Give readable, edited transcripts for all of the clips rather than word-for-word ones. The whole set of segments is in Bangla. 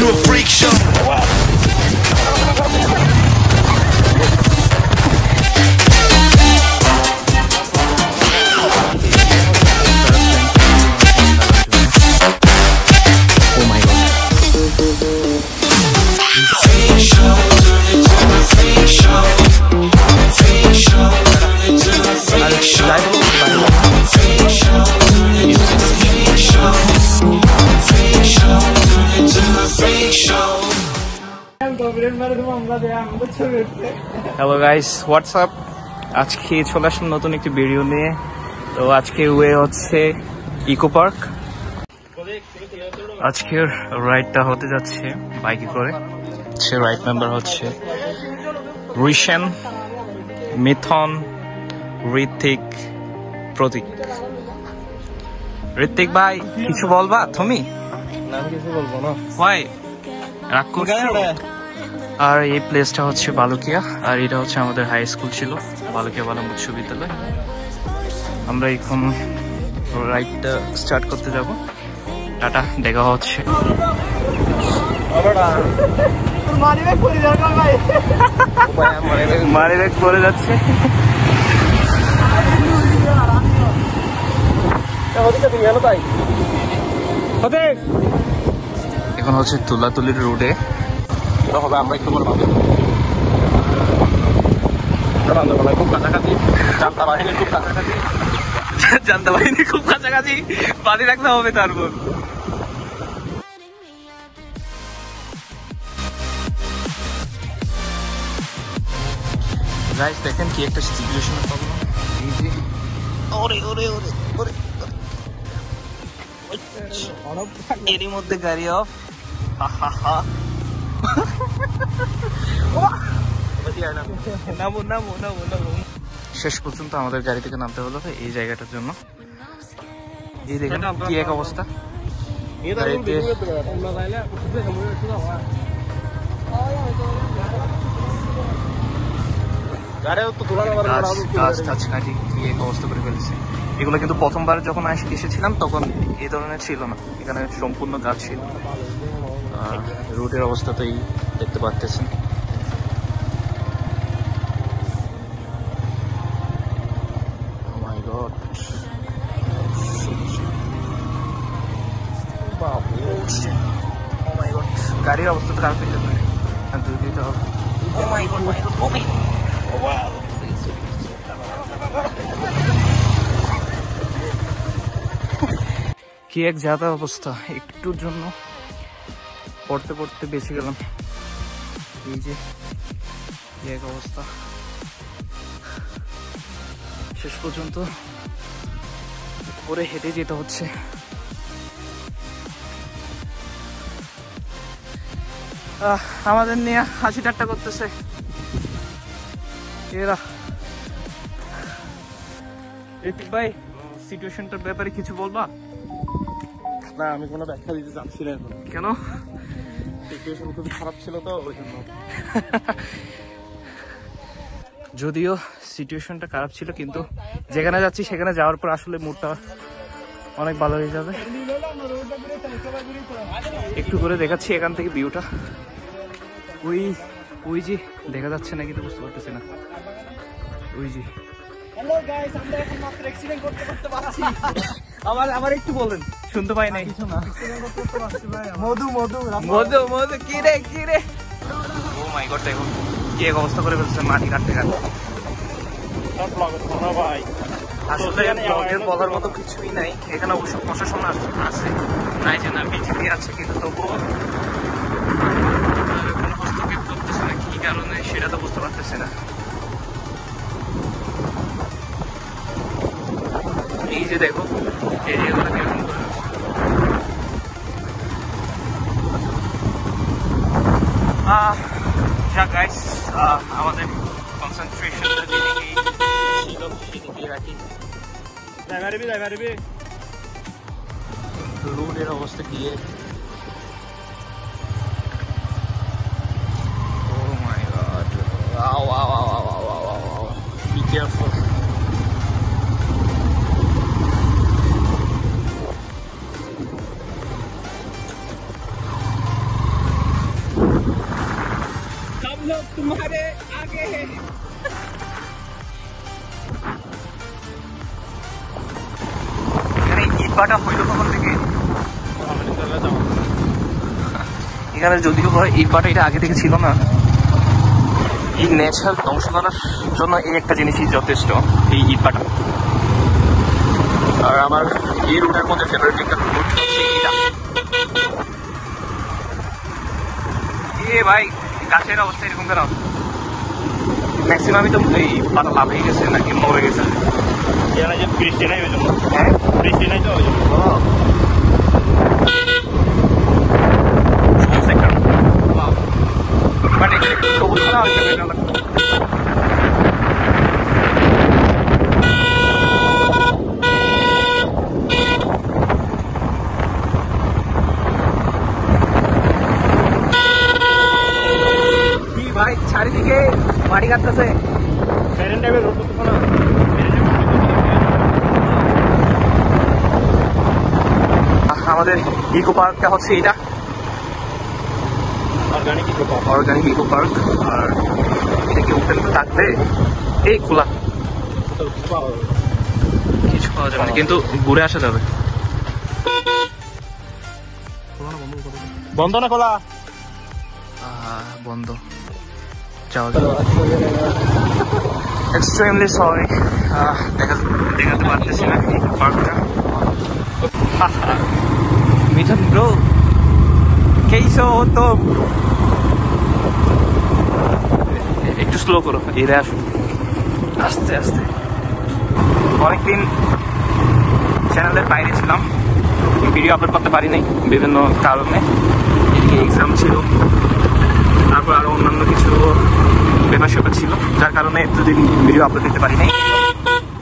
to a freak show. Hello guys, WhatsApp. আজকে চলে আসলাম নতুন একটি ভিডিও নিয়ে। তো আজকে ওয়ে হচ্ছে ইকো পার্ক। আজকের রাইডটা হতে যাচ্ছে বাইকে করে। রাইড মেম্বার হচ্ছে রিশান, মিথন, ঋত্বিক, প্রতীক। ঋত্বিক ভাই কিছু বলবা তুমি? কিছু বলবো না। ভাই রাগ করছো? আর এই প্লেসটা হচ্ছে বালুকিয়া, আর এটা হচ্ছে আমাদের হাই স্কুল ছিল, বালুকিয়া বালম উচ্চ বিদ্যালয়। আমরা এখন রাইডটা স্টার্ট করতে যাব। টাটা, দেখা হচ্ছে। মানি ব্যাগ পরে যাচ্ছে। এখন হচ্ছে তুলাতুলির রোডে হবে। আমরা একটু খুব কাছাকাছি, জান্তা বাহিনীর খুব কাছাকাছি বাড়ি রাখতে হবে। তারপর গাইস দেখেন কি একটা সিচুয়েশনের প্রবলেম। এই যে এরই মধ্যে গাড়ি অফ। শেষ পর্যন্ত আমাদের গাড়ি থেকে নামতে হলো এই জায়গাটার জন্য। এই দেখেন কি এক অবস্থা। গাছ টাছ কাটি কি এক অবস্থা করে ফেলছে। এগুলো কিন্তু প্রথমবার যখন এসেছিলাম তখন এই ধরনের ছিল না, এখানে সম্পূর্ণ গাছ ছিল। রোডের অবস্থা তো এই দেখতে পাচ্ছেন। গাড়ির অবস্থা তো খারাপ হয়ে যাবে, দিতে হবে। কি এক যাতা অবস্থা, একটুর জন্য পড়তে পড়তে বেঁচে গেলাম। এই যে কি এক অবস্থা, শেষ পর্যন্ত উপরে হেঁটে যেতে হচ্ছে। আমাদের নিয়ে হাসি ঠাট্টা করতেছে এরা। ঋত্বিক ভাই, সিচুয়েশনটার ব্যাপারে কিছু বলবা? না, আমি কোনো ব্যাখ্যা দিতে চাচ্ছি না এখন। কেন? সিচুয়েশন খুব খারাপ ছিল তো ওই জন্য। যদিও সিচুয়েশনটা খারাপ ছিল, কিন্তু যেখানে যাচ্ছি সেখানে যাওয়ার পর আসলে মুডটা অনেক ভালো হয়ে যাবে। একটু করে দেখাচ্ছি এখান থেকে ভিউটা। ওই যে দেখা যাচ্ছে না কিন্তু বুঝতে পারতেছি না। ওই যে আবার একটু বলেন, শুনতে পাই নাই কিছু না। মধু কি রে। ও মাই গড, দেখুন কি এক অবস্থা করে ফেলছে মাটি কাটতে কাটতে। আসলে ব্লগের বলার মতো কিছুই নাই। এখানে অবশ্য প্রশাসন আছে, নাই যে না বিজেপি আছে, কিন্তু তবুও কোনো হস্তক্ষেপ করতেছে না। কি কারণে সেটা তো বুঝতে পারতেছে না। এই যে দেখো এরিয়াগুলো কিরকম করে। গাইস, আমাদের কনসেন্ট্রেশনটা যেদিকেই ছিল সেদিকেই রাখি। রোডের অবস্থা গিয়ে oh my god, wow, be careful. পাটা হইল কখন থেকে? এখানে যদিও হয় এই পাটা, এটা আগে থেকে ছিল না। এই নেচার ধ্বংস করার জন্য এই একটা জিনিসই যথেষ্ট, এই ইট পাটা। আর আমার এই রুটের মধ্যে ফেভারিট একটা রুট হচ্ছে এটা। এ ভাই, গাছের অবস্থা এরকম কেন? ম্যাক্সিমামই তো এই পাতা লাভ হয়ে গেছে নাকি মরে গেছে? যে বৃষ্টি নাই ওই জন্য। হ্যাঁ, বৃষ্টি নাই তো ওই জন্য। বাট এখানে একটু সবুজ করা হয়েছে। ভাই চারিদিকে মাটি কাটতেছে। আমাদের ইকো পার্কটা হচ্ছে এটা, অর্গানিক ইকো পার্ক। আর এটা কি ওপেন থাকবে? এই খোলা, কিছু পাওয়া যাবে না, কিন্তু ঘুরে আসা যাবে। বন্ধ না খোলা? বন্ধ, যাওয়া যাবে। এক্সট্রিমলি সরি, দেখাতে পারতেছি না এই পার্কটা। মিঠুন ব্রো, কেইসো তো একটু স্লো করো, এরা আসো আস্তে আস্তে। অনেকদিন চ্যানেলের বাইরে ছিলাম, ভিডিও আপলোড করতে পারি নাই বিভিন্ন কারণে। এদিকে এক্সাম ছিল, তারপর আরো অন্যান্য কিছু ব্যাপার স্যাপার ছিল, যার কারণে এতদিন ভিডিও আপলোড দিতে পারি নাই।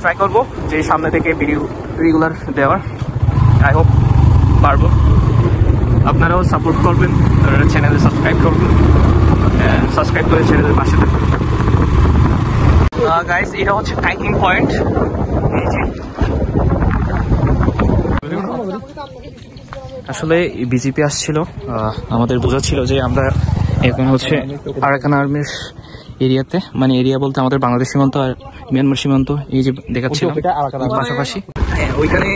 ট্রাই করবো যে সামনে থেকে ভিডিও রেগুলার দেওয়ার। আই হোপ পারবো। আপনারাও সাপোর্ট করবেন, চ্যানেলে সাবস্ক্রাইব করবেন, সাবস্ক্রাইব করে চ্যানেলের পাশে থাকবেন। গাইস, এটা হচ্ছে ট্রেকিং পয়েন্ট। এই যে আসলে বিজেপি আসছিল, আমাদের বোঝাচ্ছিল যে আমরা এখন হচ্ছে আরাকান আর্মির এরিয়াতে, মানে এরিয়া বলতে আমাদের বাংলাদেশ সীমান্ত আর মিয়ানমার সীমান্ত এই যে দেখাচ্ছিলাম পাশাপাশি। হ্যাঁ, ওইখানে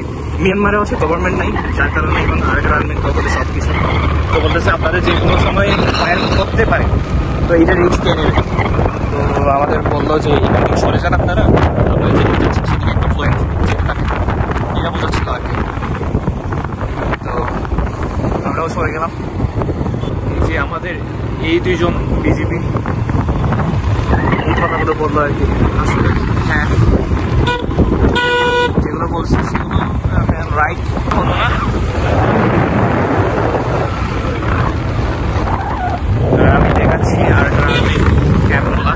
মিয়ানমারে হচ্ছে গভর্নমেন্ট নাই, যার কারণে এখন আরাকান আর্মির দখলে সব কিছু। তো বলতেছে আপনাদের যে কোনো সময় ফায়ার করতে পারে, তো এইটা রিস্ক কে নেবে। তো আমাদের বললো যে এখানে সরে যান আপনারা, আপনারা যেতে চাচ্ছেন সেদিকে একটু ফ্লুয়েন্ট যেতে থাকেন, এটা বোঝাচ্ছিল আর কি। তো আমরাও সরে গেলাম। এই যে আমাদের এই দুইজন বিজেপি এই কথাগুলো বললো আর কি। আসলে হ্যাঁ, যেগুলো বলছে সেগুলো রাইট হলো না। আমি দেখাচ্ছি আরাকান আর্মির ক্যাম্পগুলো।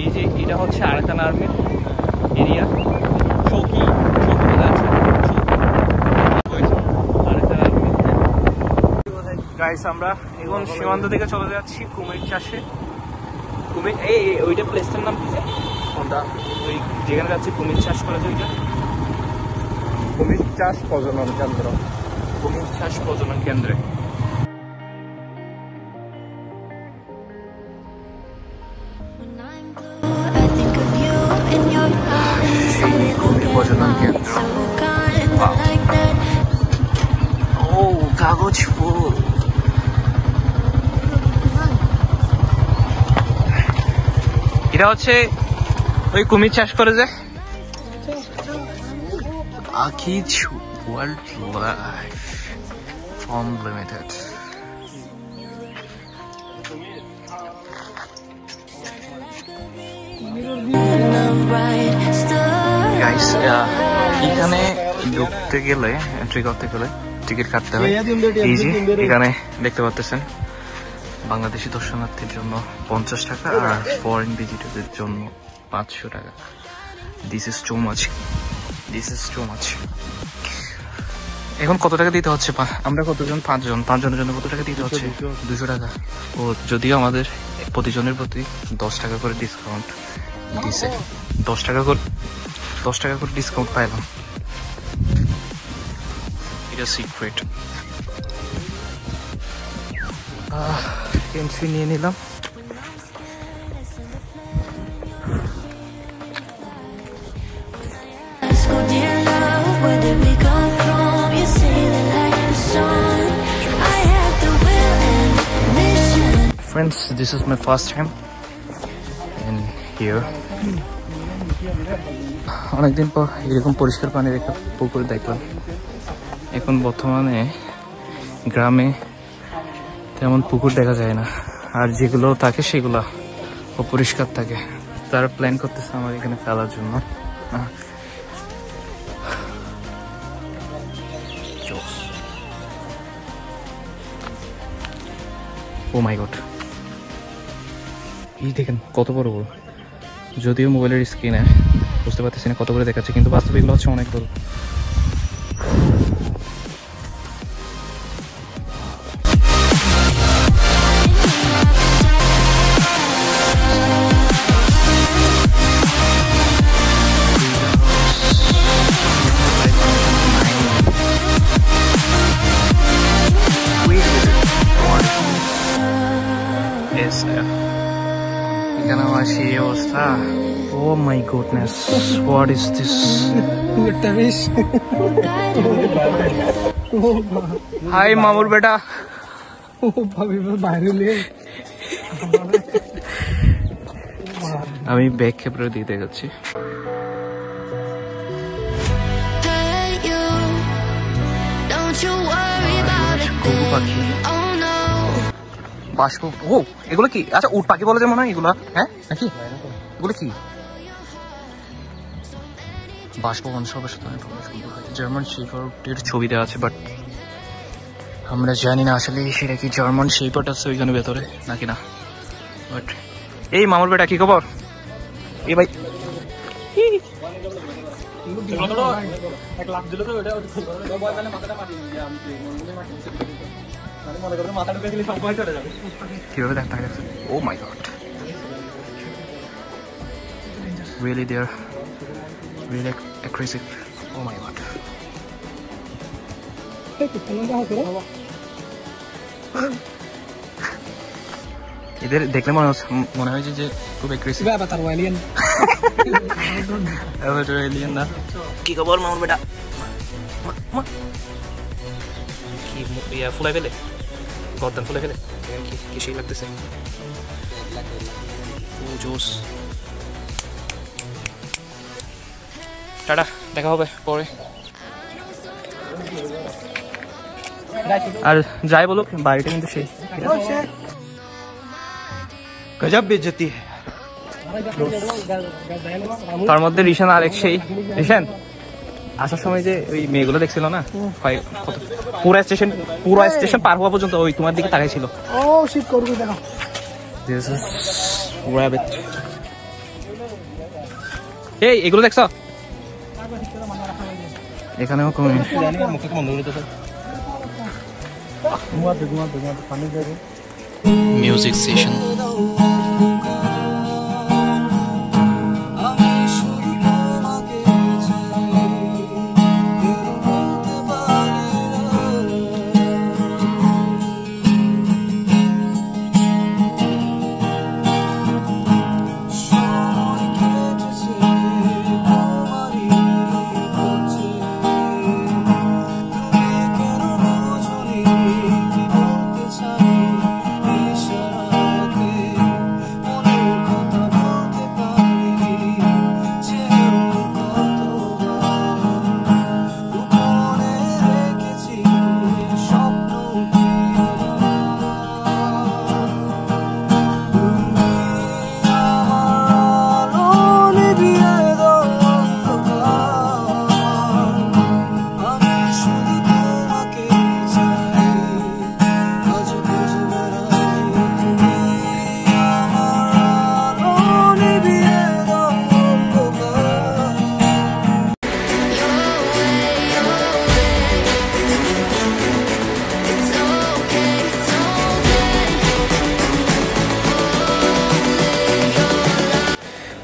এই যে এটা হচ্ছে আরাকান আর্মির এরিয়া, চৌকি গাইস। আমরা এখন সীমান্ত থেকে চলে যাচ্ছি কুমির চাষে। কুমির এই ওইটা প্লেসটার নাম কি? ওই যেখানে যাচ্ছি কুমির চাষ করেছে ওইটা, কুমির চাষ প্রজনন কেন্দ্র। কুমির চাষ প্রজনন কেন্দ্রে। কুমির প্রজনন কেন্দ্র। ও, কাগজ ফুল। এটা হচ্ছে ওই কুমির চাষ করে যে Akij wild life farm limited. Guys, এখানে ঢুকতে গেলে, এন্ট্রি করতে গেলে টিকিট কাটতে হয়। এই যে এখানে দেখতে পাচ্ছেন, বাংলাদেশি দর্শনার্থীর জন্য 50 টাকা আর ফরেন ভিজিটরদের জন্য 500 টাকা। This is too much, this is too much. এখন কত টাকা দিতে হচ্ছে? আমরা কতজন? 5 জন। 5 জনের জন্য কত টাকা দিতে হচ্ছে? 200 টাকা। ও, যদিও আমাদের প্রতিজনের প্রতি 10 টাকা করে ডিসকাউন্ট দিছে। 10 টাকা করে ডিসকাউন্ট পাইলাম। এটা সিক্রেট। এন্ট্রি নিয়ে নিলাম। friends, this is my first time in here. অনেকদিন পর এরকম পরিষ্কার পানির একটা পুকুর দেখলাম। এখন বর্তমানে গ্রামে তেমন পুকুর দেখা যায় না, আর যেগুলো থাকে সেগুলো অপরিষ্কার থাকে। তারা প্ল্যান করতেছে আমার এখানে ফেলার জন্য। ও মাই গড, এই দেখেন কত বড় বড়। যদিও মোবাইলের স্ক্রিনে বুঝতে পারতেছি না কত বড় দেখাচ্ছে, কিন্তু বাস্তবে এগুলো হচ্ছে অনেক বড়। এখানে আমার সেই অবস্থা। Oh my goodness, what is this? Hi মামুর বেটা। আমি ব্যাগ ক্যামেরা দিতে যাচ্ছি। পাখি, বাষ্প। ও এগুলো কি? আচ্ছা, উট পাখি বলে যে মনে হয় এগুলো, হ্যাঁ নাকি? এগুলো কি? বাষ্পবন সবার সাথে জার্মান শেফার্ডের ছবি দেওয়া আছে, বাট আমরা জানি না আসলে সেটা কি জার্মান শেফার্ড আছে ওইখানে ভেতরে নাকি না। বাট এই মামুর বেটা, কি খবর? এই ভাই কিভাবে দেখা গেছে? ও মাই god, really they are really aggressive. Oh my god. এদের দেখলে মনে হয় যে খুব এগ্রেসিভ। এলিয়েন না? কি খবর মামুর বেটা? কি ফুলাই ফেলে, গর্দান ফুলে ফেলে, কি সেই লাগতেছে। ও জোস। টাটা, দেখা হবে পরে। আর যাই বলুক, বাড়িটা কিন্তু সেই গজব বেজ্জতি। তার মধ্যে রিশান আর এক সেই। রিশান আসার সময় যে ওই মেয়েগুলো দেখছিল না, পুরো স্টেশন পার হওয়া পর্যন্ত ওই তোমার দিকে তাকাইছিল। ও শিট করবি দেখো। This is rabbit. এই এগুলো দেখছ? এখানেও কমে মিউজিক সেশন।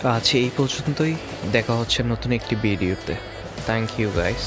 তো আজ এই পর্যন্তই, দেখা হচ্ছে নতুন একটি ভিডিওতে। Thank you guys.